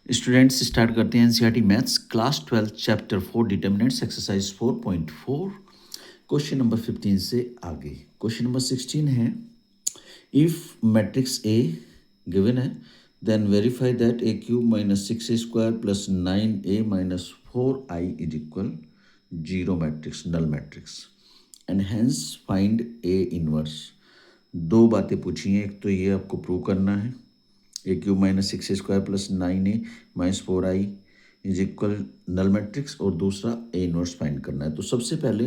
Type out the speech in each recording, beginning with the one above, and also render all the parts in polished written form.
Students start करते हैं NCERT maths class 12 chapter 4 determinants exercise 4.4 question number 15 से आगे। क्वेश्चन नंबर 16 है इफ मैट्रिक्स ए गिवन है then verify that A cube minus 6a² plus 9a minus 4i is equal zero matrix null matrix and hence find A inverse. दो बातें पूछी हैं, एक तो ये आपको प्रूव करना है A cube minus 6a² plus 9a minus 4i is equal null matrix, और दूसरा ए इनवर्स फाइंड करना है। तो सबसे पहले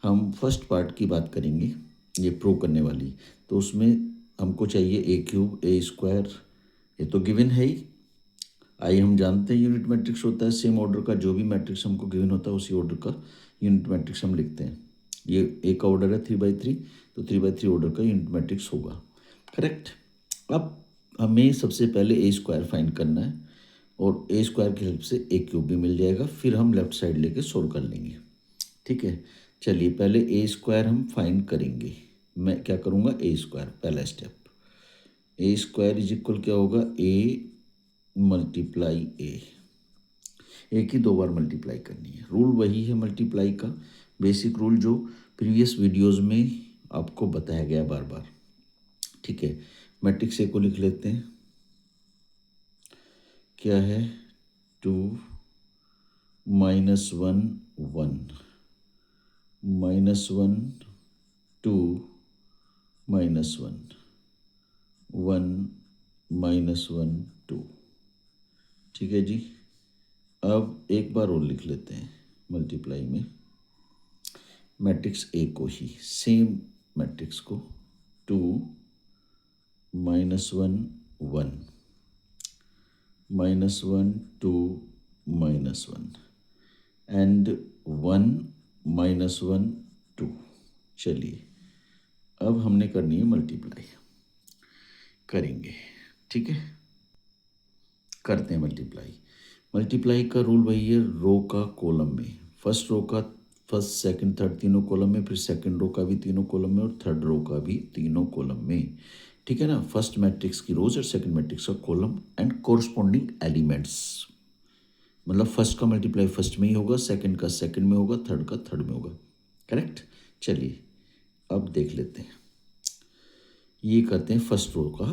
हम फर्स्ट पार्ट की बात करेंगे, ये प्रूव करने वाली। तो उसमें हमको चाहिए ए क्यूब ए स्क्वायर, ये तो गिवन है ही। आई हम जानते हैं यूनिट मैट्रिक्स होता है, सेम ऑर्डर का जो भी मैट्रिक्स हमको गिवन होता है उसी ऑर्डर का यूनिट मैट्रिक्स हम लिखते हैं। ये ए का ऑर्डर है 3/3, तो 3/3 ऑर्डर का यूनिट मैट्रिक्स होगा, करेक्ट। अब हमें सबसे पहले ए स्क्वायर फाइंड करना है, और ए स्क्वायर की हेल्प से ए क्यूब भी मिल जाएगा, फिर हम लेफ्ट साइड लेके सोल्व कर लेंगे। ठीक है, चलिए पहले ए स्क्वायर हम फाइंड करेंगे। मैं क्या करूँगा, ए स्क्वायर पहला step. A square is equal क्या होगा, ए मल्टीप्लाई ए की 2 बार मल्टीप्लाई करनी है। रूल वही है मल्टीप्लाई का, बेसिक रूल जो प्रीवियस वीडियोस में आपको बताया गया बार बार। ठीक है, मैट्रिक्स ए को लिख लेते हैं, क्या है 2 -1 1 -1 2 -1 1 -1 2। ठीक है जी, अब एक बार और लिख लेते हैं मल्टीप्लाई में मैट्रिक्स ए को ही, सेम मैट्रिक्स को 2 -1 1 -1 2 -1 एंड 1 -1 2। चलिए अब हमने करनी है मल्टीप्लाई, करेंगे। ठीक है, करते हैं मल्टीप्लाई। मल्टीप्लाई का रूल वही है, रो का कॉलम में, फर्स्ट रो का फर्स्ट सेकंड थर्ड तीनों कॉलम में, फिर सेकंड रो का भी तीनों कॉलम में, और थर्ड रो का भी तीनों कॉलम में। ठीक है ना, फर्स्ट मैट्रिक्स की रोज और सेकंड मैट्रिक्स का कॉलम एंड कोरस्पॉन्डिंग एलिमेंट्स। मतलब फर्स्ट का मल्टीप्लाई फर्स्ट में ही होगा, सेकंड का सेकंड में होगा, थर्ड का थर्ड में होगा, करेक्ट। चलिए अब देख लेते हैं, ये करते हैं फर्स्ट रो का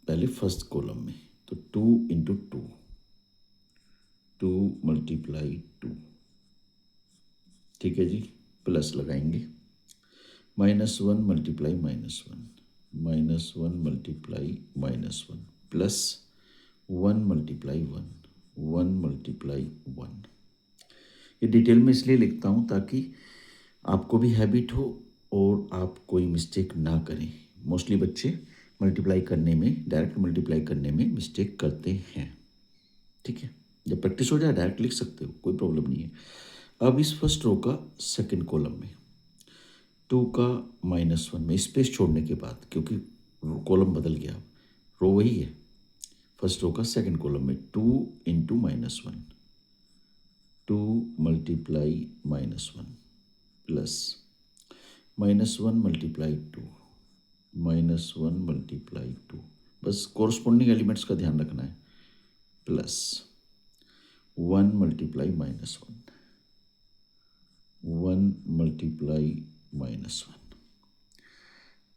पहले फर्स्ट कॉलम में। तो 2 × 2 2 × 2। ठीक है जी, प्लस लगाएंगे -1 × -1 -1 -1 × -1 प्लस 1 × 1 1 × 1। ये डिटेल में इसलिए लिखता हूँ ताकि आपको भी हैबिट हो और आप कोई मिस्टेक ना करें। मोस्टली बच्चे मल्टीप्लाई करने में, डायरेक्ट मल्टीप्लाई करने में मिस्टेक करते हैं। ठीक है, जब प्रैक्टिस हो जाए डायरेक्ट लिख सकते हो, कोई प्रॉब्लम नहीं है। अब इस फर्स्ट रो का सेकंड कॉलम में 2 का -1 में स्पेस छोड़ने के बाद, क्योंकि कॉलम बदल गया, रो वही है, फर्स्ट रो का सेकंड कॉलम में 2 × -1 2 × -1 प्लस -1 × 2 -1 × 2, बस कोरस्पॉन्डिंग एलिमेंट्स का ध्यान रखना है, प्लस 1 × -1 1 × -1।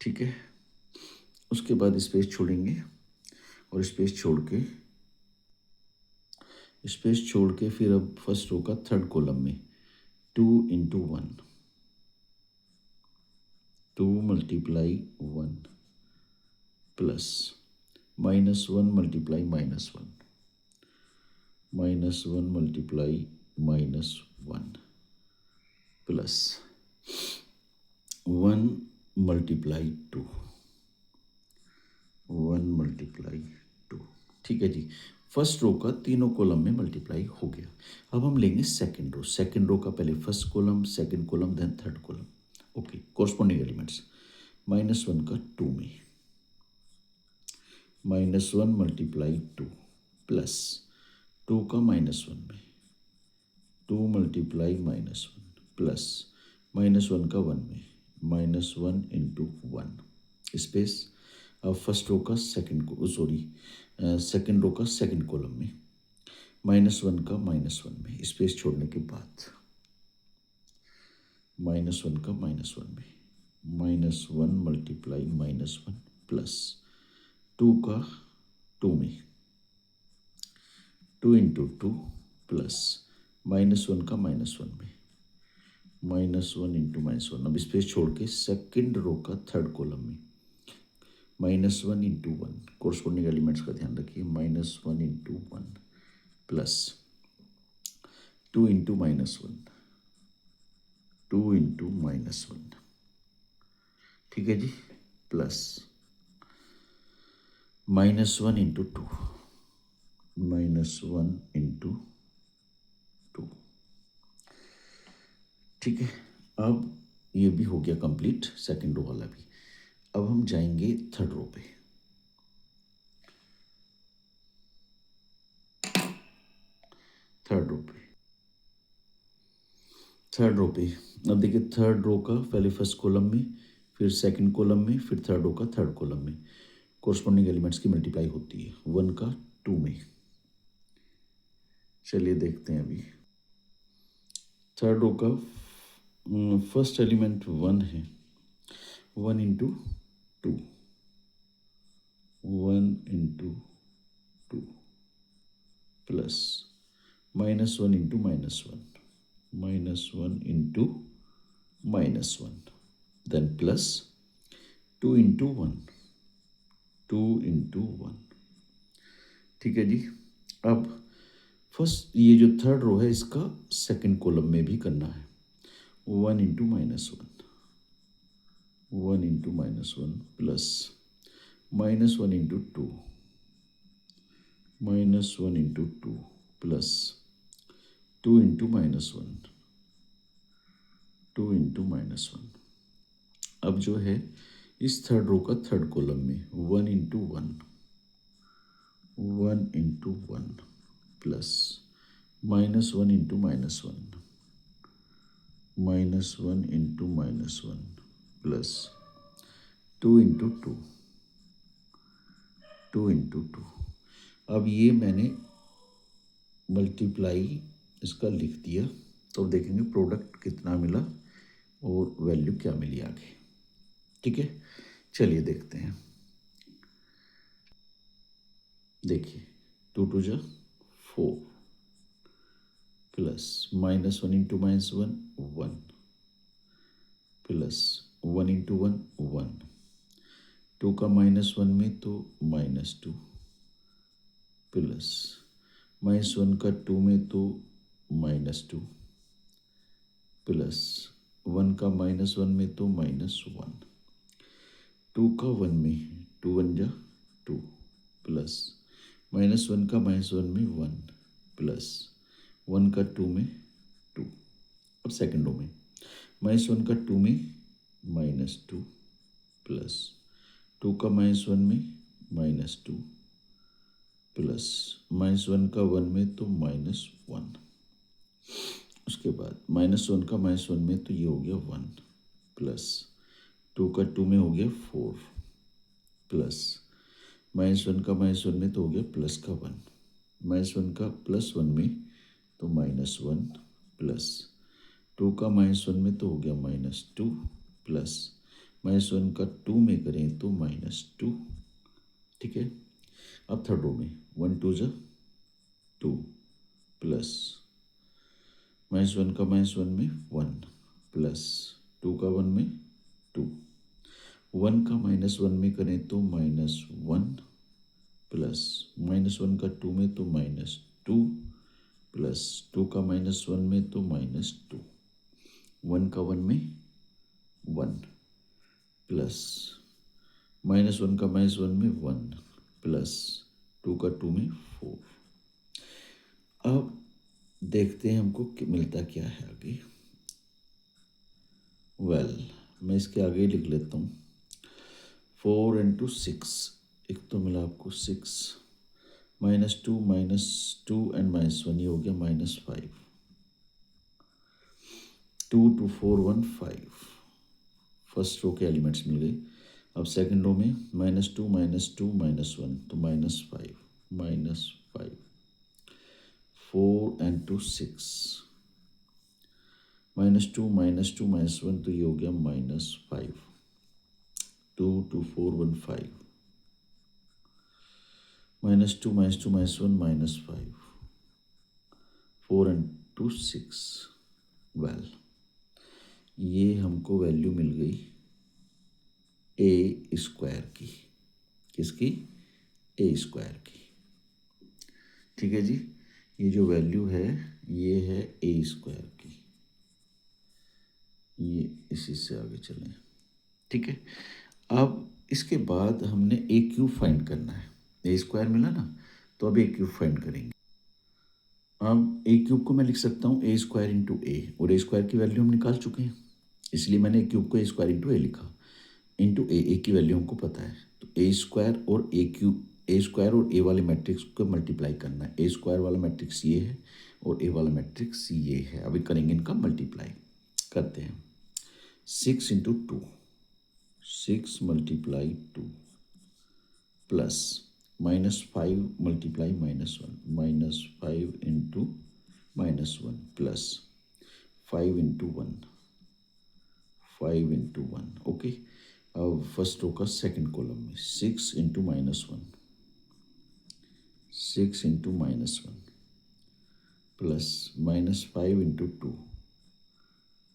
ठीक है, उसके बाद स्पेस छोड़ेंगे, और स्पेस छोड़ के फिर अब फर्स्ट रो का थर्ड कॉलम में 2 × 1 2 × 1 प्लस -1 × -1 -1 × -1 प्लस 1 × 2 1 × 2। ठीक है जी, फर्स्ट रो का तीनों कॉलम में मल्टीप्लाई हो गया। अब हम लेंगे सेकंड रो का पहले first column, second column, then third column. Okay, corresponding elements -1 का 2 में -1 × 2 प्लस 2 का -1 में 2 × -1 प्लस -1 का 1 में -1 × 1 स्पेस। अब फर्स्ट रो का सेकंड रो का सेकंड कॉलम में -1 का -1 में, स्पेस छोड़ने के बाद -1 का -1 में, -1 मल्टीप्लाई -1 प्लस 2 का 2 में, 2 इंटू 2 प्लस -1 का -1 में, -1 इंटू -1। अब स्पेस छोड़ के सेकेंड रो का थर्ड कॉलम में, -1 इंटू 1, कोर्सपोंडिंग एलिमेंट्स का ध्यान रखिए, -1 इंटू 1 प्लस 2 इंटू -1, 2 इंटू -1, ठीक है जी, प्लस -1 इंटू 2, -1 इंटू 2, ठीक है। अब ये भी हो गया कंप्लीट, सेकेंड रो वाला भी। अब हम जाएंगे थर्ड रो पे, थर्ड रो पे, थर्ड रो पे। अब देखिए थर्ड रो का पहले फर्स्ट कॉलम में, फिर सेकंड कॉलम में, फिर थर्ड रो का थर्ड कॉलम में कोरस्पॉन्डिंग एलिमेंट्स की मल्टीप्लाई होती है 1 का 2 में। चलिए देखते हैं अभी थर्ड रो का फर्स्ट एलिमेंट 1 है, 1 into 2, 1 into 2 plus -1 into -1, -1 into -1, then plus 2 into 1, 2 into 1, ठीक है जी। अब फर्स्ट ये जो थर्ड रो है इसका सेकंड कॉलम में भी करना है, 1 into -1, 1 into -1 plus -1 into 2, -1 into 2 plus 2 into -1, 2 into -1। अब जो है इस थर्ड रो का थर्ड कॉलम में 1 into 1, 1 into 1 plus -1 into -1, -1 into -1 plus 2 into 2, 2 into 2। अब ये मैंने मल्टीप्लाई इसका लिख दिया, तो अब देखेंगे प्रोडक्ट कितना मिला और वैल्यू क्या मिली आगे, ठीक है। चलिए देखते हैं, देखिए 2 2 जा 4 प्लस -1 इंटू -1 1 प्लस 1 इंटू 1 1, 2 का -1 में तो -2 प्लस -1 का 2 में तो -2 प्लस 1 का -1 में तो -1, 2 का 1 में 2 1 जा 2 प्लस -1 का -1 में 1 प्लस 1 का 2 में 2। अब सेकंड रो में -1 का 2 में -2 प्लस 2 का -1 में -2 प्लस -1 का 1 में तो -1, उसके बाद -1 का -1 में तो ये हो गया 1 प्लस 2 का 2 में हो गया 4 प्लस -1 का -1 में तो हो गया प्लस का 1, -1 का +1 में तो -1 प्लस 2 का -1 में तो हो गया -2 प्लस -1 का 2 में करें तो -2, ठीक है। अब थर्ड रो में 1 2 जा 2 प्लस -1 का -1 में 1 प्लस 2 का 1 में 2, 1 का -1 में करें तो -1 प्लस -1 का 2 में तो -2 प्लस 2 का -1 में तो -2, 1 का 1 में 1 प्लस -1 का -1 में 1 प्लस 2 का 2 में 4। अब देखते हैं हमको मिलता क्या है आगे। मैं इसके आगे ही लिख लेता हूँ, 4 इंटू 6, एक तो मिला आपको 6, -2 एंड -1 ये हो गया -5, 2 2 4 1 5, फर्स्ट रो के एलिमेंट्स मिल गए। अब सेकंड रो में -2 -2 -1 तो -5, -5 4 and 2 6, -2 -2 -1 तो ये हो गया -5, 2 2 4 1 5, -2 -2 -1 -5, 4 and 2 6। वेल, ये हमको वैल्यू मिल गई ए स्क्वायर की। किसकी? ए स्क्वायर की। ठीक है जी, ये जो वैल्यू है ये है ए स्क्वायर की। ये इसी से आगे चलें। ठीक है, अब इसके बाद हमने ए क्यूब फाइंड करना है। ए स्क्वायर मिला ना, तो अब ए क्यूब फाइंड करेंगे। अब ए क्यूब को मैं लिख सकता हूँ ए स्क्वायर इंटू ए, और ए स्क्वायर की वैल्यू हम निकाल चुके हैं, इसलिए मैंने ए क्यूब को ए स्क्वायर इंटू ए लिखा। इंटू ए की वैल्यू हमको पता है, तो ए स्क्वायर और ए क्यूब, ए स्क्वायर और ए वाले मैट्रिक्स को मल्टीप्लाई करना है। ए स्क्वायर वाला मैट्रिक्स ये है और ए वाला मैट्रिक्स ये है। अभी करेंगे इनका मल्टीप्लाई, करते हैं। 6 into 2, 6 multiply 2, plus -5 multiply -1, -5 into -1, plus 5 into 1, 5 into 1। Okay, अब फर्स्ट रो का सेकेंड कॉलम में 6 into -1, 6 into -1, plus -5 into 2,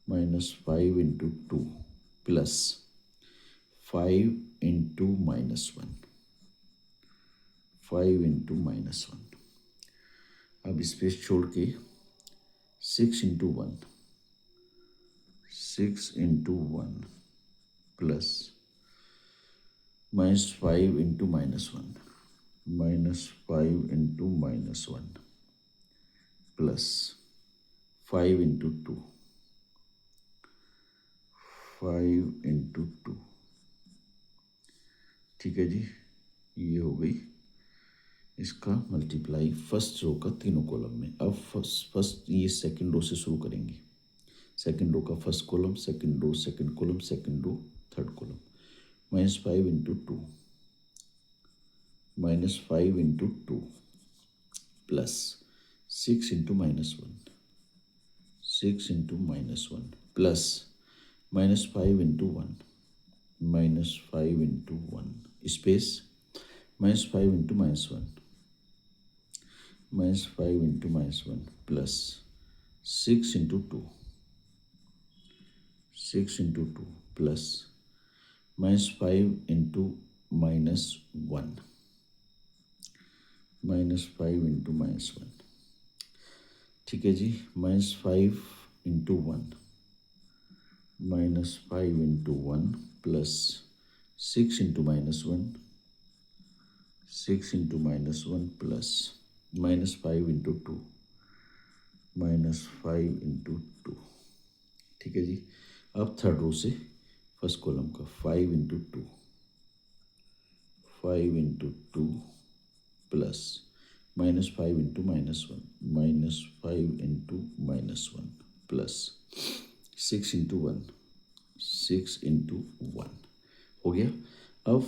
-5 into 2, plus 5 into -1, 5 into -1। अब स्पेस छोड़ के 6 into 1, 6 into 1, plus -5 into -1, -5 into -1, plus 5 into 2, 5 into 2। ठीक है जी, ये हो गई इसका मल्टीप्लाई फर्स्ट रो का तीनों कॉलम में। अब फर्स्ट ये सेकंड रो से शुरू करेंगे। सेकंड रो का first column, second row second column, second row third column. -5 into 2, -5 into 2, plus 6 into -1, 6 into -1, plus -5 into 1, -5 into 1, space -5 into -1, -5 into -1, plus 6 into 2, 6 into 2, plus -5 into -1, -5 into -1। ठीक है जी, -5 into 1, -5 into 1, plus 6 into -1, 6 into -1, plus -5 into 2, -5 into 2। ठीक है जी, अब third row से first column का 5 into 2, 5 into 2, plus -5 into -1, -5 into -1, plus 6 into 1, 6 into 1 हो गया। अब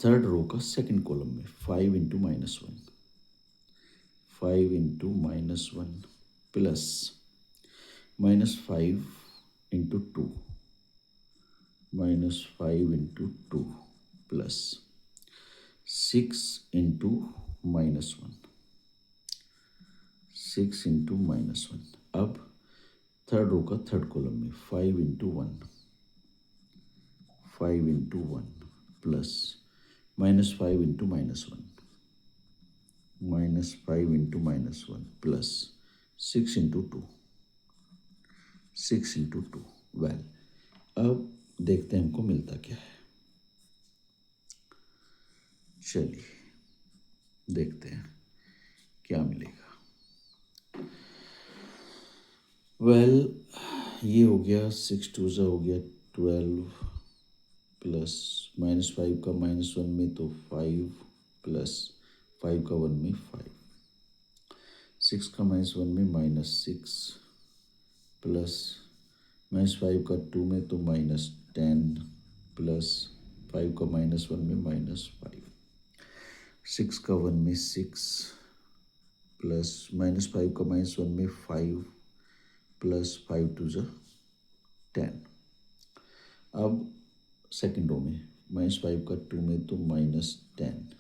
थर्ड रो का सेकंड कॉलम में 5 into -1, 5 into -1, plus -5 into 2, -5 into 2, plus 6 into -1, 6 into -1। अब थर्ड रो का थर्ड कॉलम में 5 into 1, 5 into 1, plus -5 into -1, -5 into -1, plus 6 into 2, 6 into 2। Well, अब देखते हैं हमको मिलता क्या है। चलिए देखते हैं क्या मिलेगा। वेल, ये हो गया 6 2 ज़ा हो गया 12, प्लस -5 का -1 में तो 5, प्लस 5 का 1 में 5, 6 का -1 में -6, प्लस -5 का 2 में तो -10, प्लस 5 का -1 में -5, 6 का 1 में 6, प्लस -5 का -1 में 5 प्लस 5 टू ज़ा 10। अब सेकेंड रो में -5 का 2 में तो -10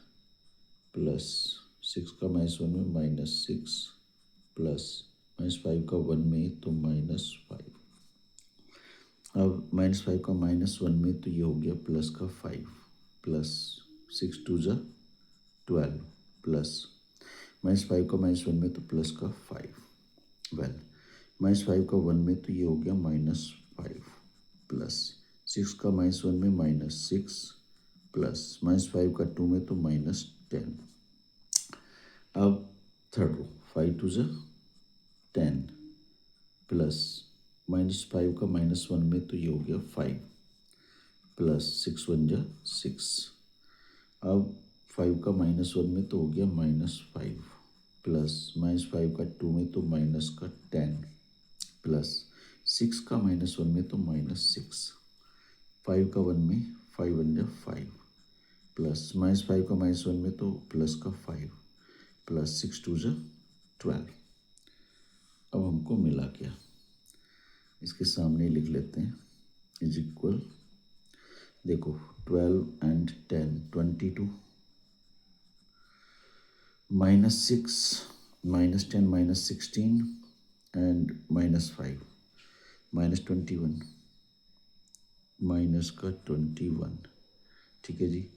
प्लस 6 का -1 में -6 प्लस -5 का 1 में तो -5। अब -5 का -1 में तो ये हो गया प्लस का 5 प्लस 6 टू ज़ा 12 प्लस -5 का -1 में तो प्लस का 5। वेल -5 का 1 में तो ये हो गया -5 प्लस 6 का -1 में -6 प्लस -5 का 2 में तो -10। अब थर्ड रो 5 टू ज़ा 10 प्लस -5 का -1 में तो ये हो गया 5 प्लस 6 1 जा 6। अब 5 का -1 में तो हो गया -5 प्लस -5 का 2 में तो माइनस का 10 प्लस 6 का -1 में तो -6। 5 का 1 में 5 1 जा 5 प्लस -5 का -1 में तो प्लस का 5 प्लस 6 2 जा 12। अब हमको मिला क्या, इसके सामने लिख लेते हैं इज इक्वल, देखो 12 एंड 10 22 -6 -10 -16 एंड -5 -21 माइनस का 21। ठीक है जी,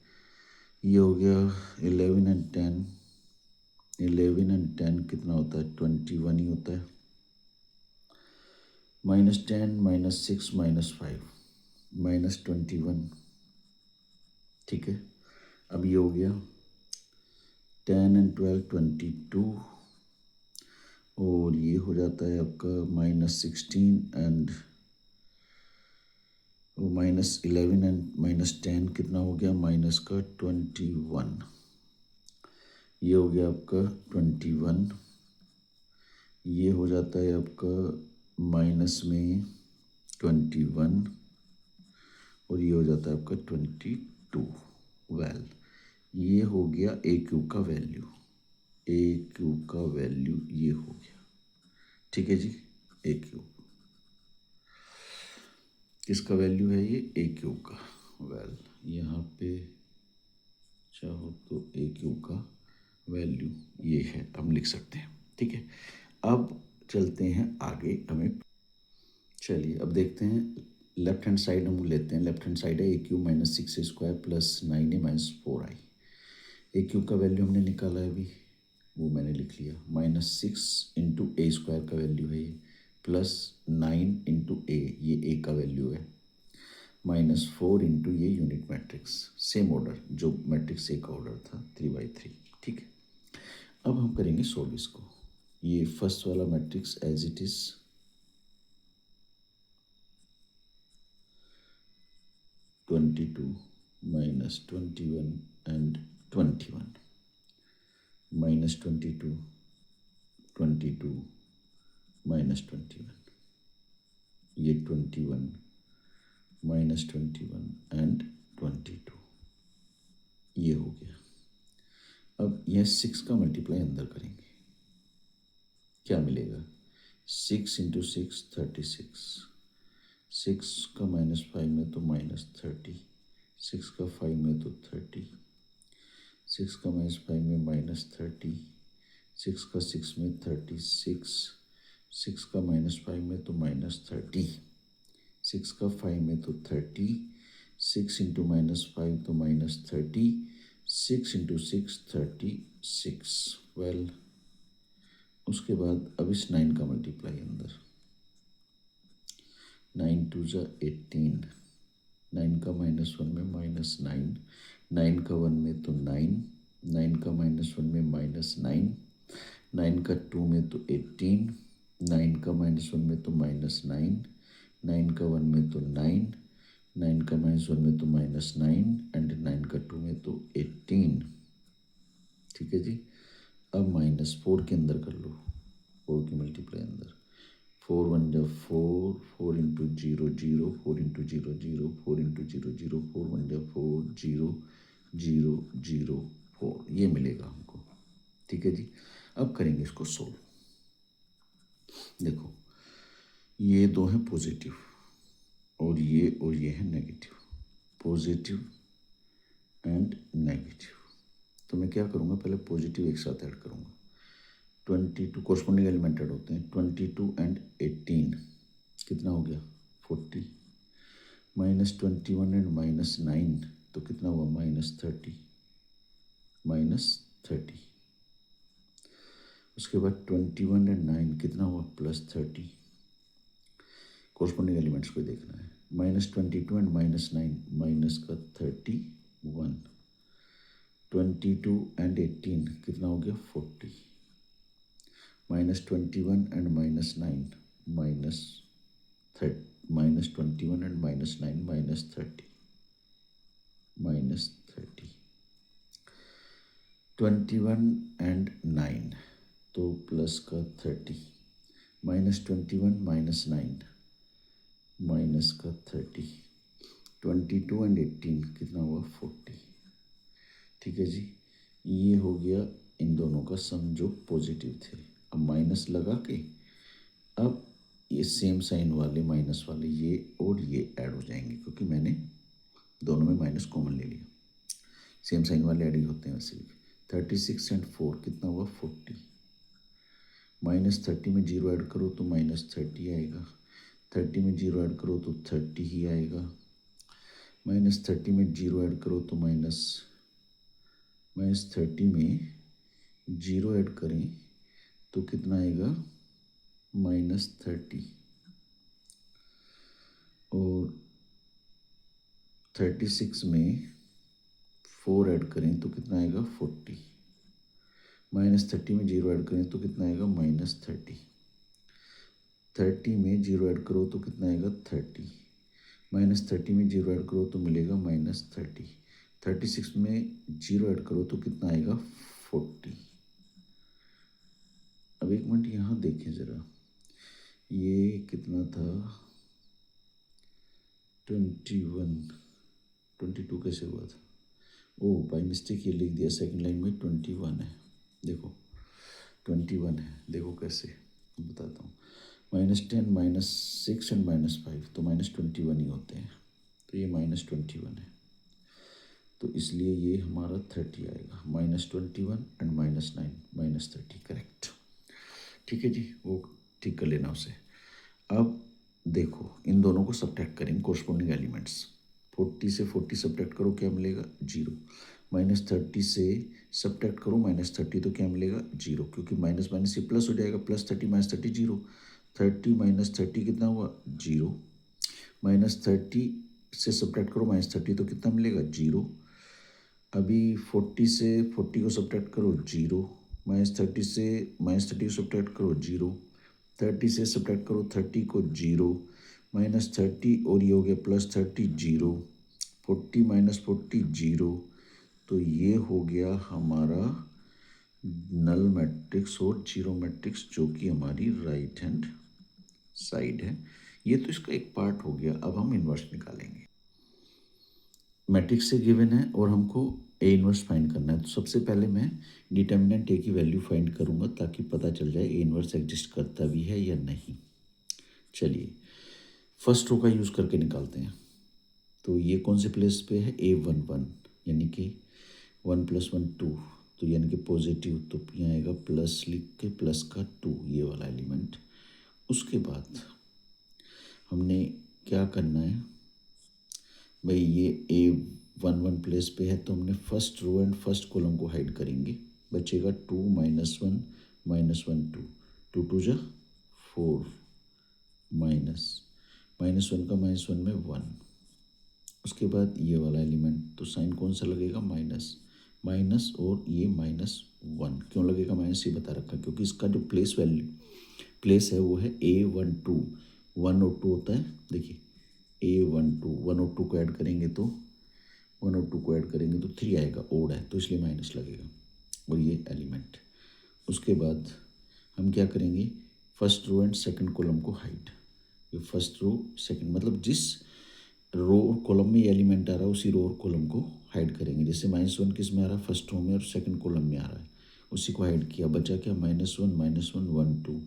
ये हो गया 11 एंड 10। 11 एंड 10 कितना होता है, 21 ही होता है। -10 -6 -5 -21। ठीक है, अब ये हो गया 10 एंड 12 22 और ये हो जाता है आपका -16 एंड -11 एंड -10 कितना हो गया, माइनस का 21। ये हो गया आपका 21। ये हो जाता है आपका माइनस में 21 और ये हो जाता है आपका 22। वेल ये हो गया ए क्यूब का वैल्यू, ए क्यूब का वैल्यू ये हो गया। ठीक है जी, ए क्यूब किसका वैल्यू है, ये ए क्यूब का। वेल यहाँ पे चाहो तो ए क्यूब का वैल्यू ये है, हम लिख सकते हैं। ठीक है, अब चलते हैं आगे। हमें चलिए अब देखते हैं, लेफ्ट हैंड साइड हम लेते हैं। लेफ्ट हैंड साइड है A cube -6 square plus 9a -4i। A cube का वैल्यू हमने निकाला है अभी, वो मैंने लिख लिया। -6 इंटू ए स्क्वायर का वैल्यू है ये, प्लस 9 इंटू ए, ये ए का वैल्यू है, -4 इंटू ये यूनिट मैट्रिक्स, सेम ऑर्डर जो मैट्रिक्स ए का ऑर्डर था 3/3। ठीक है, अब हम करेंगे सोल्व इसको। ये फर्स्ट वाला matrix as it is, -22 -21 and 21 -22 22 -21, ये 21 -21 एंड 22, ये हो गया। अब यह 6 का मल्टीप्लाई अंदर करेंगे, क्या मिलेगा, 6 इंटू 6 36, 6 का -5 में तो -30, 6 का 5 में तो 30, 6 का -5 में -30, 6 का 6 में 36, 6 का -5 में तो -30, 6 का 5 में तो 30, 6 इंटू -5 तो -30, 6 इंटू 6 36। वेल उसके बाद अब इस 9 का मल्टीप्लाई अंदर, 9 2 जा 18, 9 का -1 में -9, 9 का 1 में तो 9, 9 का -1 में -9, 9 का 2 में तो 18, 9 का -1 में तो -9, 9 का 1 में तो 9, 9 का -1 में तो -9 एंड 9 का 2 में तो 18। ठीक है जी, अब -4 के अंदर कर लो, 4 की मल्टीप्लाई अंदर, 4 1 जा 4, 4 इंटू 0 0, 4 इंटू 0 0, 4 इंटू 0 0, 4 1 जा 4 0 0 0 4, ये मिलेगा हमको। ठीक है जी, अब करेंगे इसको सोल्व। देखो ये दो हैं पॉजिटिव और ये है नेगेटिव, पॉजिटिव एंड नेगेटिव। तो मैं क्या करूँगा, पहले पॉजिटिव एक साथ ऐड करूँगा। 22 कोरस्पॉन्डिंग एलिमेंट ऐड होते हैं। 22 एंड 18 कितना हो गया 40, -21 एंड -9 तो कितना हुआ -30, -30। उसके बाद 21 एंड 9 कितना हुआ +30। कोरस्पॉन्डिंग एलिमेंट्स को देखना है। -22 एंड -9 माइनस का 31। 22 एंड 18 कितना हो गया 40। -21 एंड -9 -21 एंड -9 -30 -30। 21 एंड 9 तो प्लस का 30, -21 -9 माइनस का 30। 22 एंड 18 कितना हुआ 40। ठीक है जी, ये हो गया इन दोनों का सम जो पॉजिटिव थे। अब माइनस लगा के अब ये सेम साइन वाले माइनस वाले ये और ये ऐड हो जाएंगे, क्योंकि मैंने दोनों में माइनस कॉमन ले लिया। सेम साइन वाले ऐड ही होते हैं वैसे भी। 36 एंड 4 कितना हुआ 40। -30 में 0 ऐड करो तो -30 आएगा। 30 में 0 ऐड करो तो 30 ही आएगा। -30 में 0 ऐड करो तो -30 में 0 ऐड करें तो कितना आएगा -30। और 36 में 4 ऐड करें तो कितना आएगा 40। -30 में 0 ऐड करें तो कितना आएगा -30। 30 में 0 ऐड करो तो कितना आएगा 30। -30 में 0 ऐड करो तो मिलेगा -30। 36 में 0 ऐड करो तो कितना आएगा 40। अब एक मिनट यहाँ देखें ज़रा, ये कितना था 21, 22 कैसे हुआ था। ओ बाई मिस्टेक ये लिख दिया, सेकंड लाइन में 21 है। देखो 21 है, देखो कैसे बताता हूँ। -10 -6 एंड -5 तो -21 ही होते हैं, तो ये -21 है, तो इसलिए ये हमारा 30 आएगा। -21 एंड -9 -30 करेक्ट। ठीक है जी, वो ठीक कर लेना उसे। अब देखो इन दोनों को सब्ट्रैक्ट करेंगे कोरस्पॉन्डिंग एलिमेंट्स। 40 से 40 सब्ट्रैक्ट करो क्या मिलेगा 0। -30 से सब्ट्रैक्ट करो -30 तो क्या मिलेगा 0, क्योंकि माइनस माइनस से प्लस हो जाएगा। +30 -30 0। 30 -30 कितना हुआ 0। -30 से सब्ट्रैक्ट करो -30 तो कितना मिलेगा 0। अभी 40 से 40 को सब्ट्रैक्ट करो 0। -30 से -30 को सब्ट्रैक्ट करो 0। 30 से सब्ट्रैक्ट करो 30 को 0। -30 और ये हो गया +30 0। 40 -40 0। तो ये हो गया हमारा नल मैट्रिक्स और जीरो मैट्रिक्स, जो कि हमारी राइट हैंड साइड है। ये तो इसका एक पार्ट हो गया। अब हम इन्वर्स निकालेंगे। मैट्रिक्स से गिवन है और हमको ए इन्वर्स फाइंड करना है। तो सबसे पहले मैं डिटर्मिनेंट ए की वैल्यू फाइंड करूंगा ताकि पता चल जाए ए इन्वर्स एग्जिस्ट करता भी है या नहीं। चलिए फर्स्ट रो का यूज़ करके निकालते हैं। तो ये कौन से प्लेस पे है A11, यानी कि 1 + 1 2, तो यानी कि पॉजिटिव, तो यहाँ आएगा प्लस लिख के प्लस का 2 ये वाला एलिमेंट। उसके बाद हमने क्या करना है भाई, ये A11 प्लेस पे है तो हमने first row and first column को हाइड करेंगे। बचेगा 2 -1 -1 2, 2 2 जा 4 -1 का -1 में 1। उसके बाद ये वाला एलिमेंट, तो साइन कौन सा लगेगा माइनस और ये -1 क्यों लगेगा माइनस, ये बता रखा क्योंकि इसका जो प्लेस है वो है A12। 1 और 2 होता है, देखिए A12, 1 और 2 को ऐड करेंगे तो 3 आएगा, ओड है तो इसलिए माइनस लगेगा। और ये एलिमेंट, उसके बाद हम क्या करेंगे, first row and second column को हाइड। ये फर्स्ट रो सेकंड मतलब जिस रो और कॉलम में ये एलिमेंट आ रहा है उसी रो और कॉलम को हाइड करेंगे। जैसे -1 किस में आ रहा है फर्स्ट रो में और सेकंड कॉलम में आ रहा है, उसी को हाइड किया, बचा क्या -1 1 2।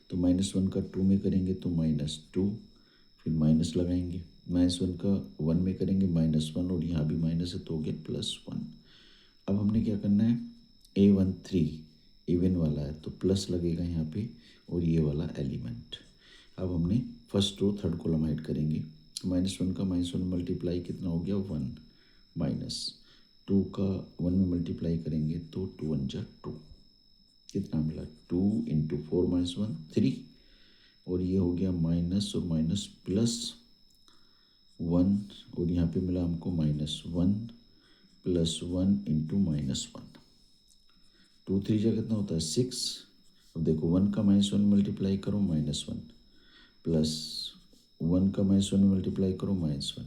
तो -1 का 2 में करेंगे तो -2, फिर माइनस लगाएंगे, -1 का 1 में करेंगे -1, और यहाँ भी माइनस है तो हो गया +1। अब हमने क्या करना है, A13 इवन वाला है तो प्लस लगेगा यहाँ पे, और ये वाला एलिमेंट। अब हमने first row third column hide करेंगे। -1 का -1 मल्टीप्लाई कितना हो गया 1, -2 का 1 में मल्टीप्लाई करेंगे तो 2 1 जा 2, कितना मिला 2 × 4 - 1 3, और ये हो गया माइनस और माइनस +1, और यहाँ पे मिला हमको -1 +1 × -1, 2 3 जा कितना होता है 6। अब देखो 1 का -1 मल्टीप्लाई करो -1, प्लस 1 का -1 मल्टीप्लाई करो -1।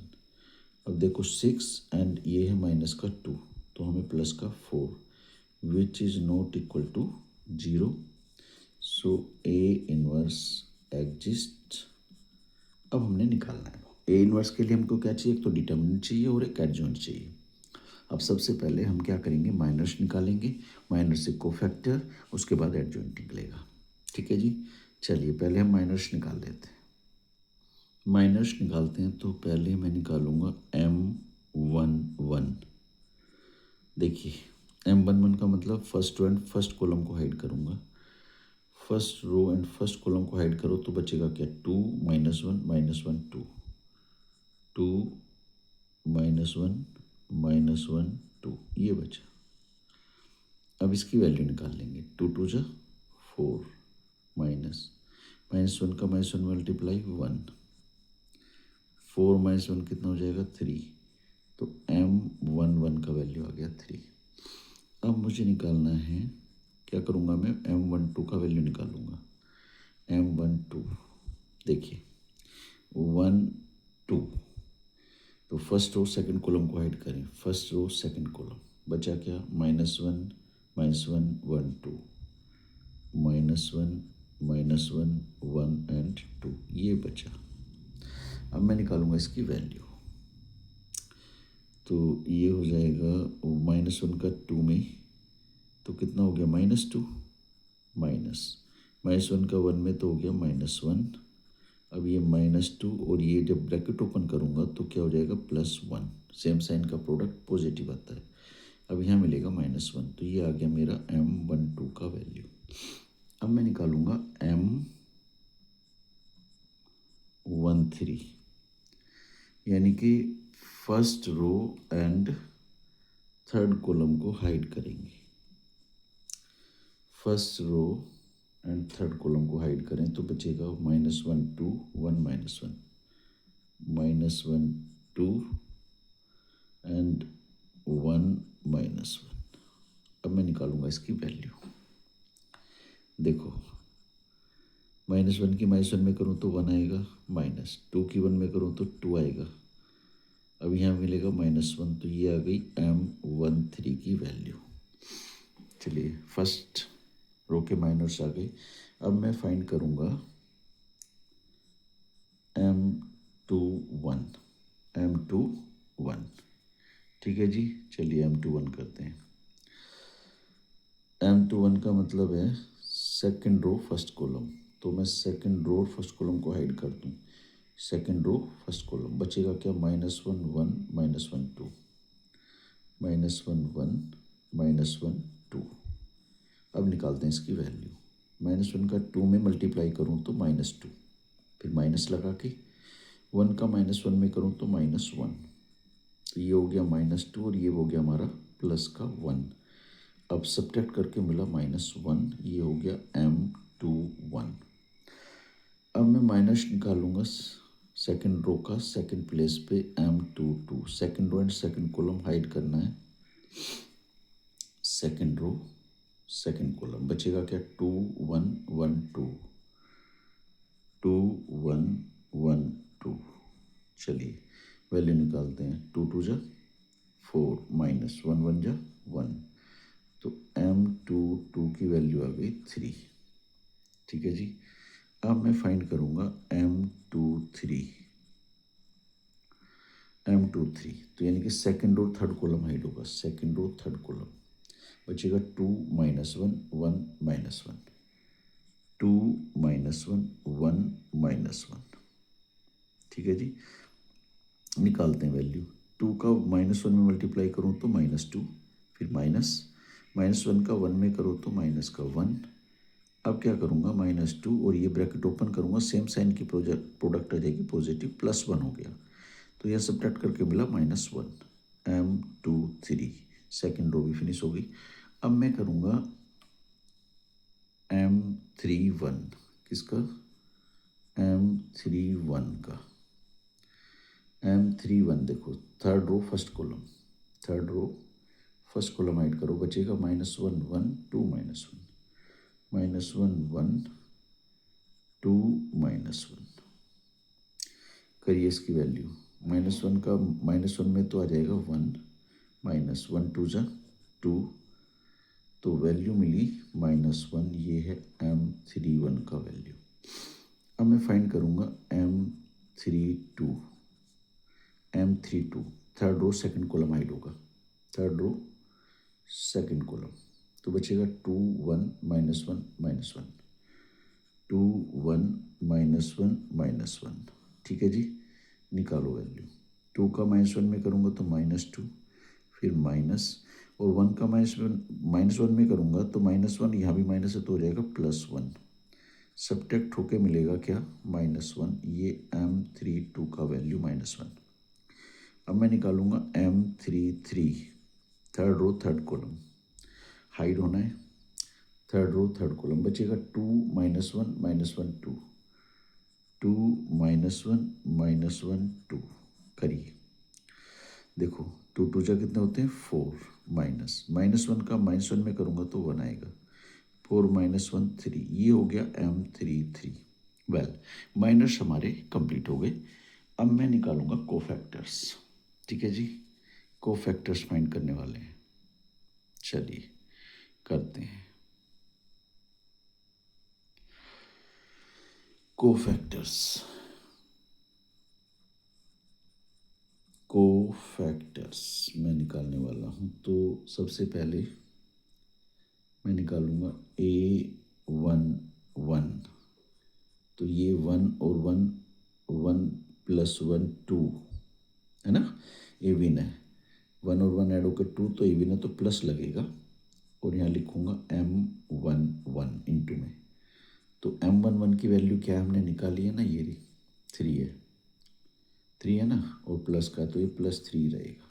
अब देखो 6 एंड ये है माइनस का 2, तो हमें प्लस का 4, which is not equal to 0। So A inverse exist. अब हमने निकालना है A इनवर्स के लिए हमको क्या चाहिए, एक तो डिटर्मिनेंट चाहिए और एक एडजॉइंट चाहिए। अब सबसे पहले हम क्या करेंगे, माइनस निकालेंगे, माइनस से कोफैक्टर, उसके बाद एडजॉइंट निकलेगा। ठीक है जी, चलिए पहले हम माइनस निकाल लेते हैं। माइनस निकालते हैं तो पहले मैं निकालूंगा M11। देखिए M11 का मतलब first row and first column को हाइड करूंगा, first row and first column को हाइड करो तो बचेगा क्या 2 -1 -1 2, 2 -1 -1 2, ये बचा। अब इसकी वैल्यू निकाल लेंगे, 2 2 जा 4, -1 का -1 मल्टीप्लाई 1, 4 -1 कितना हो जाएगा 3, तो M11 का वैल्यू आ गया 3। अब मुझे निकालना है, क्या करूँगा मैं, M12 का वैल्यू निकालूंगा। M12 देखिए 1 2, तो फर्स्ट रो सेकंड कॉलम को हाइड करें, फर्स्ट रो सेकंड कॉलम, बचा क्या -1 -1 1 2, -1 -1 1 एंड 2, ये बचा। अब मैं निकालूंगा इसकी वैल्यू, तो ये हो जाएगा -1 का 2 में तो कितना हो गया -2, -1 का 1 में तो हो गया -1। अब ये -2 और ये जब ब्रैकेट ओपन करूँगा तो क्या हो जाएगा +1, सेम साइन का प्रोडक्ट पॉजिटिव आता है। अब यहाँ मिलेगा -1, तो ये आ गया मेरा M12 का वैल्यू। अब मैं निकालूंगा M13, यानी कि first row and third column को हाइड करेंगे, first row and third column को हाइड करें तो बचेगा -1 2 1 -1 -1 2 एंड 1 -1। अब मैं निकालूंगा इसकी वैल्यू, देखो -1 की -1 में करूँ तो 1 आएगा, -2 की 1 में करूँ तो 2 आएगा। अब यहाँ मिलेगा -1, तो ये आ गई M13 की वैल्यू। चलिए फर्स्ट रो के माइनस आ गए। अब मैं फाइंड करूँगा M21। ठीक है जी, चलिए M21 करते हैं। M21 का मतलब है सेकंड रो फर्स्ट कॉलम, तो मैं सेकंड रो फर्स्ट कॉलम को हाइड कर दूँ, सेकंड रो फर्स्ट कॉलम, बचेगा क्या -1 1 -1 2, -1 1 -1 2। अब निकालते हैं इसकी वैल्यू, -1 का 2 में मल्टीप्लाई करूँ तो -2, फिर माइनस लगा के 1 का -1 में करूँ तो -1, तो ये हो गया -2 और ये हो गया हमारा प्लस का 1। अब सब्ट्रैक्ट करके मिला -1, ये हो गया M21। अब मैं माइनस निकालूंगा सेकंड रो का सेकंड प्लेस पे M22, second row and second column hide करना है, सेकंड रो सेकंड कॉलम, बचेगा क्या 2 1 1 2, 2 1 1 2। चलिए वैल्यू निकालते हैं, 2 2 जा 4 -1 1 जा 1, तो M22 की वैल्यू आ गई 3। ठीक है जी, अब मैं फाइंड करूँगा M23, तो यानी कि second row third column hide होगा, सेकंड रो थर्ड कॉलम। बचेगा 2 माइनस 1 1 माइनस 1, 2 माइनस 1 1 माइनस 1। ठीक है जी, निकालते हैं वैल्यू। 2 का -1 में मल्टीप्लाई करूँ तो -2, फिर -1 का 1 में करो तो माइनस का 1। अब क्या करूँगा, -2 और ये ब्रैकेट ओपन करूँगा, सेम साइन की प्रोडक्ट आ जाएगी पॉजिटिव, +1 हो गया। तो यह सब्ट्रैक्ट करके मिला -1। M23, सेकेंड रो भी फिनिश हो गई। अब मैं करूँगा M31, किसका, M31 का। M31 देखो, third row first column, third row first column add करो, बचेगा -1 1 2 -1, -1 1 2 -1। करिए इसकी वैल्यू, -1 का -1 में तो आ जाएगा 1, -1 2 जा 2, तो वैल्यू मिली -1। ये है M31 का वैल्यू। अब मैं फाइंड करूँगा M32, third row second column add होगा, थर्ड रो सेकंड कॉलम, तो बचेगा 2 1 -1 -1, 2 1 -1 -1। ठीक है जी, निकालो वैल्यू। 2 का -1 में करूँगा तो -2, फिर माइनस, और 1 का -1 में करूँगा तो -1, यहाँ भी माइनस है तो हो जाएगा +1। सब्ट्रैक्ट होके मिलेगा क्या, -1। ये M32 का वैल्यू -1। अब मैं निकालूंगा M33, third row third column, hide होना है, थर्ड रो थर्ड कॉलम, बचेगा 2 -1 -1 2, 2 -1 -1 2। करिए, देखो 2 2 जा कितने होते हैं 4, -1 का -1 में करूँगा तो 1 आएगा, 4 -1 3, ये हो गया M33। वेल, माइनर्स हमारे कंप्लीट हो गए। अब मैं निकालूंगा कोफैक्टर्स। ठीक है जी, कोफैक्टर्स फाइंड करने वाले हैं, चलिए करते हैं। कोफैक्टर्स, कोफैक्टर्स मैं निकालने वाला हूँ। तो सबसे पहले मैं निकालूंगा A11, तो ये 1 और 1 1 + 1 2 है ना, इविन है। 1 और 1 ऐड होकर 2, तो इविन है तो प्लस लगेगा, और यहाँ लिखूंगा M11 इंटू में। तो M11 की वैल्यू क्या है, हमने निकाली है ना, ये रही 3 है, 3 है ना, और प्लस का तो ये +3 रहेगा।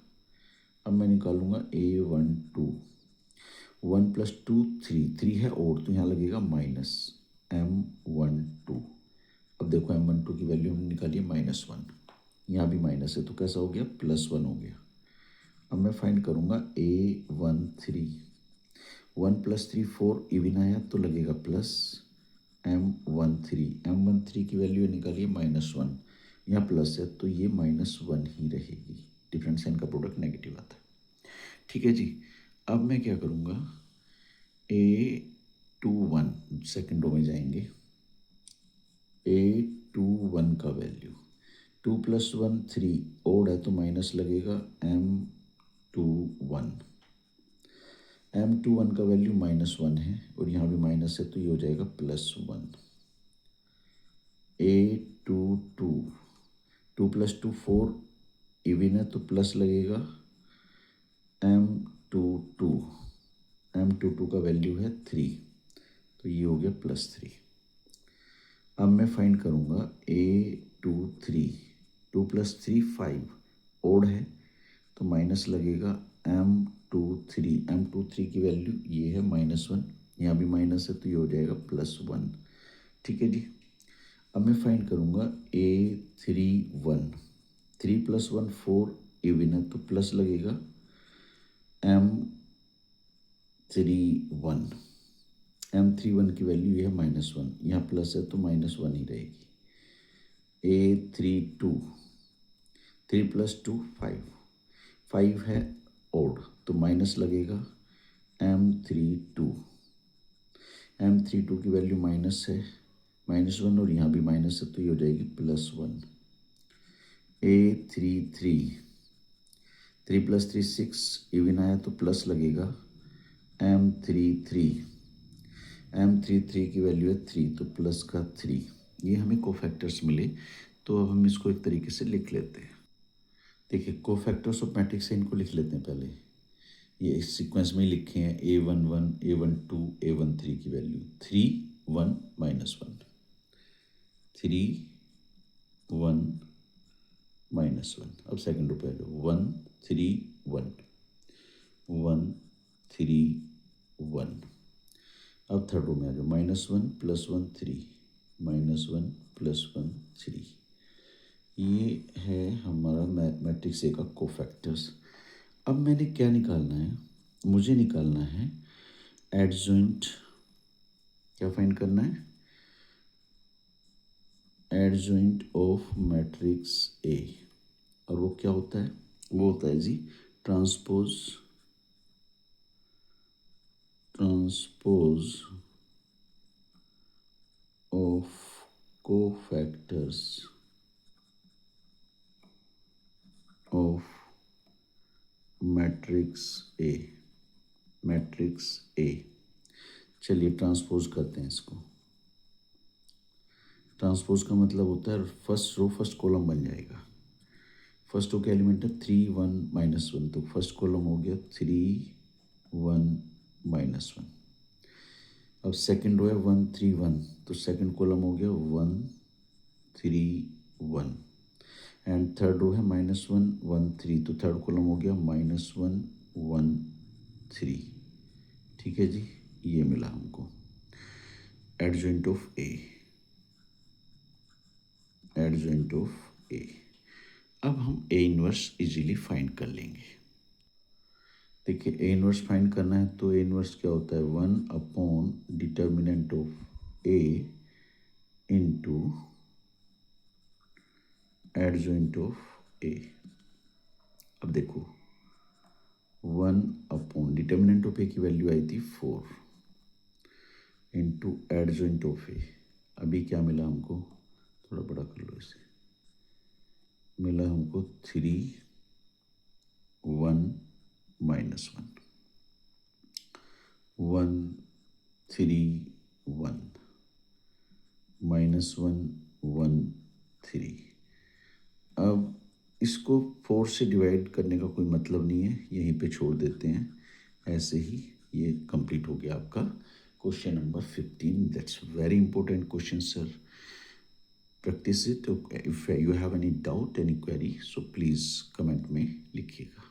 अब मैं निकालूंगा A12, 1 + 2 3, 3 है और, तो यहाँ लगेगा -M12। अब देखो M12 की वैल्यू हमने निकाली है -1, यहाँ भी माइनस है तो कैसा हो गया, +1 हो गया। अब मैं फाइंड करूँगा A13, 1 + 3 4, इविन आया तो लगेगा प्लस, M13 की वैल्यू निकालिए -1, यहाँ प्लस है तो ये -1 ही रहेगी, डिफरेंट साइन का प्रोडक्ट नेगेटिव आता है। ठीक है जी, अब मैं क्या करूँगा, A21 सेकेंड रो में जाएंगे, A21 का वैल्यू 2 + 1 3, ओड है तो माइनस लगेगा, M21, M21 का वैल्यू -1 है, और यहाँ भी माइनस है तो ये हो जाएगा +1। A22, 2 + 2 4, इविन है तो प्लस लगेगा, M22 का वैल्यू है 3, तो ये हो गया +3। अब मैं फाइंड करूँगा A23, 2 + 3 5, ओड है तो माइनस लगेगा, M23 की वैल्यू ये है -1, यहाँ भी माइनस है तो ये हो जाएगा +1। ठीक है जी, अब मैं फाइंड करूँगा A31, 3 + 1 4, इविन है तो प्लस लगेगा, M31 की वैल्यू ये है -1, यहाँ प्लस है तो -1 ही रहेगी। A32, 3 + 2 5, 5 है ओड तो माइनस लगेगा, M32 की वैल्यू माइनस है, -1, और यहाँ भी माइनस है तो ये हो जाएगी +1। A33, 3 + 3 6, इविन आया तो प्लस लगेगा, M33 की वैल्यू है 3, तो प्लस का 3, ये हमें कोफैक्टर्स मिले। तो अब हम इसको एक तरीके से लिख लेते हैं। देखिए कोफैक्टर्स ऑफ मैट्रिक्स है, इनको लिख लेते हैं पहले। ये इस सीक्वेंस में ही लिखे हैं, A11 A12 A13 की वैल्यू 3 1 -1 3 1 -1। अब सेकंड रो पे आ जाओ, 1 3 1 1 3 1। अब थर्ड रो में आ जाओ, -1 +1 3 -1 +1 3। ये है हमारा मैट्रिक्स ए का कोफैक्टर्स। अब मैंने क्या निकालना है, मुझे निकालना है एडजॉइंट। क्या फाइंड करना है? Adjoint of matrix A. और वो क्या होता है? वो होता है जी transpose of cofactors of matrix A. चलिए ट्रांसपोज करते हैं इसको। ट्रांसपोज का मतलब होता है फर्स्ट रो फर्स्ट कॉलम बन जाएगा। फर्स्ट रो के एलिमेंट है 3 1 -1, तो फर्स्ट कॉलम हो गया 3 1 -1। अब सेकंड रो है 1 3 1, तो सेकंड कॉलम हो गया 1 3 1। एंड थर्ड रो है -1 1 3, तो थर्ड कॉलम हो गया -1 1 3। ठीक है जी, ये मिला हमको एडजॉइंट ऑफ ए। अब हम ए इनवर्स इजीली फाइंड कर लेंगे। देखिए ए इनवर्स फाइंड करना है तो ए इनवर्स क्या होता है, 1 determinant of A into adjoint of A. अब देखो 1 डिटर्मिनेंट ऑफ ए की वैल्यू आई थी 4 इंटू एडजॉइंट ऑफ ए। अभी क्या मिला हमको, थोड़ा बड़ा कर लो इसे, मिला हमको 3 1 -1 1 3 1 -1 1 3। अब इसको 4 से डिवाइड करने का कोई मतलब नहीं है, यहीं पे छोड़ देते हैं। ऐसे ही ये कंप्लीट हो गया आपका question number 15। That's very important question sir, practice it. If you have any doubt any query so please comment में लिखिएगा।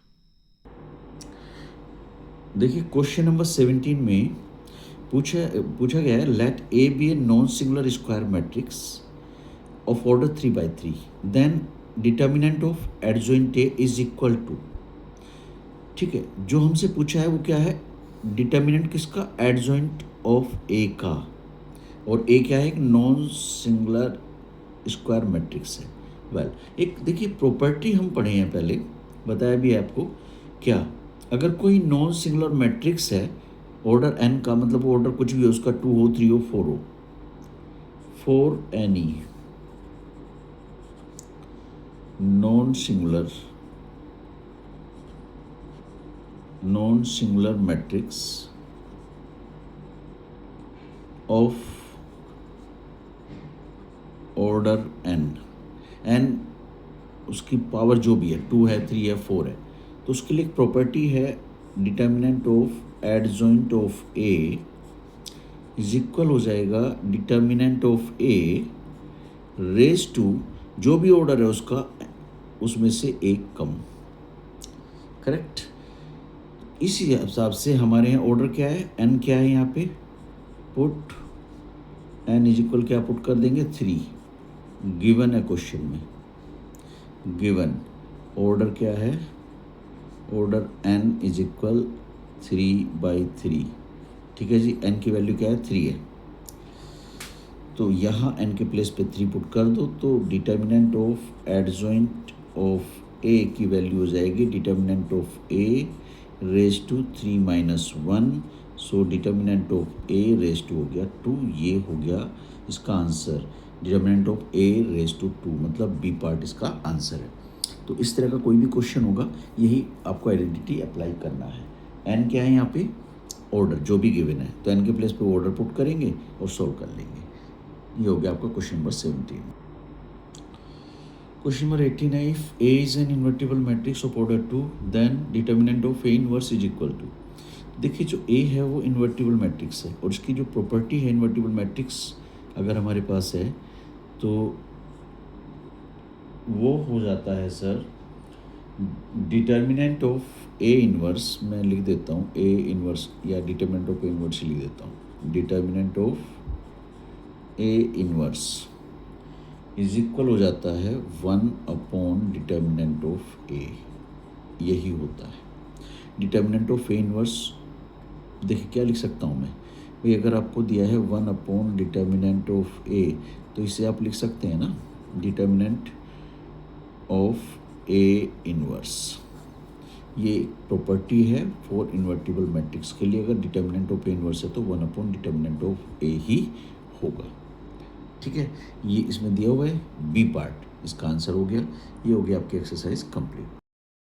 देखिए क्वेश्चन नंबर 17 में पूछा गया है, let A be a non singular square matrix of order 3/3, then determinant of adjoint A is equal to. ठीक है, जो हमसे पूछा है वो क्या है, डिटर्मिनेंट किसका, एडजॉइंट ऑफ ए का। और ए क्या है, एक नॉन सिंगुलर स्क्वायर मैट्रिक्स है। वेल एक देखिए प्रॉपर्टी हम पढ़े हैं पहले, बताया भी है आपको। क्या, अगर कोई नॉन सिंगुलर मैट्रिक्स है ऑर्डर एन का, मतलब ऑर्डर कुछ भी हो उसका, 2 हो 3 हो 4 हो, for any non singular matrix of order N उसकी पावर जो भी है, 2 है 3 है 4 है, तो उसके लिए एक प्रॉपर्टी है, determinant of adjoint of A is equal हो जाएगा determinant of A raise to जो भी ऑर्डर है उसका, उसमें से एक कम। करेक्ट। इसी हिसाब से हमारे यहाँ ऑर्डर क्या है, एन क्या है, यहाँ पे पुट एन इज इक्वल क्या पुट कर देंगे, 3। गिवन है क्वेश्चन में, गिवन ऑर्डर क्या है, ऑर्डर एन इज इक्वल 3/3। ठीक है जी, एन की वैल्यू क्या है, 3 है, तो यहाँ एन के प्लेस पे 3 पुट कर दो, तो determinant of adjoint of A की वैल्यू हो जाएगी determinant of A raise to 3 - 1। So determinant of A raise to हो गया 2, ये हो गया इसका answer. Determinant of A raise to 2 मतलब बी पार्ट इसका आंसर है। तो इस तरह का कोई भी क्वेश्चन होगा, यही आपको आइडेंटिटी अप्लाई करना है। एन क्या है यहाँ पे, ऑर्डर जो भी गिवन है, तो एन के प्लेस पे ऑर्डर पुट करेंगे और सॉल्व कर लेंगे। ये हो गया आपका क्वेश्चन नंबर 17। क्वेश्चन नंबर 18 है, if A is an invertible matrix of order 2 then determinant of A inverse is equal to. देखिए जो ए है वो इन्वर्टिबल मैट्रिक्स है और उसकी जो प्रॉपर्टी है इन्वर्टिबल मैट्रिक्स अगर हमारे पास है तो वो हो जाता है sir determinant of A inverse, मैं लिख देता हूँ ए इनवर्स या डिटर्मिनेंट ऑफ ए इनवर्स लिख देता हूँ, determinant of A inverse is equal हो जाता है 1 डिटर्मिनेंट ऑफ ए। यही होता है डिटर्मिनेंट ऑफ ए इनवर्स। देखिए क्या लिख सकता हूँ मैं भाई, अगर आपको दिया है 1 डिटर्मिनेंट ऑफ ए तो इसे आप लिख सकते हैं ना डिटर्मिनेंट ऑफ ए इनवर्स। ये प्रॉपर्टी है फॉर इन्वर्टिबल मैट्रिक्स के लिए, अगर डिटर्मिनेंट ऑफ ए इनवर्स है तो 1 डिटर्मिनेंट ऑफ ए ही होगा। ठीक है, ये इसमें दिया हुआ है बी पार्ट, इसका आंसर हो गया। ये हो गया आपकी एक्सरसाइज कंप्लीट।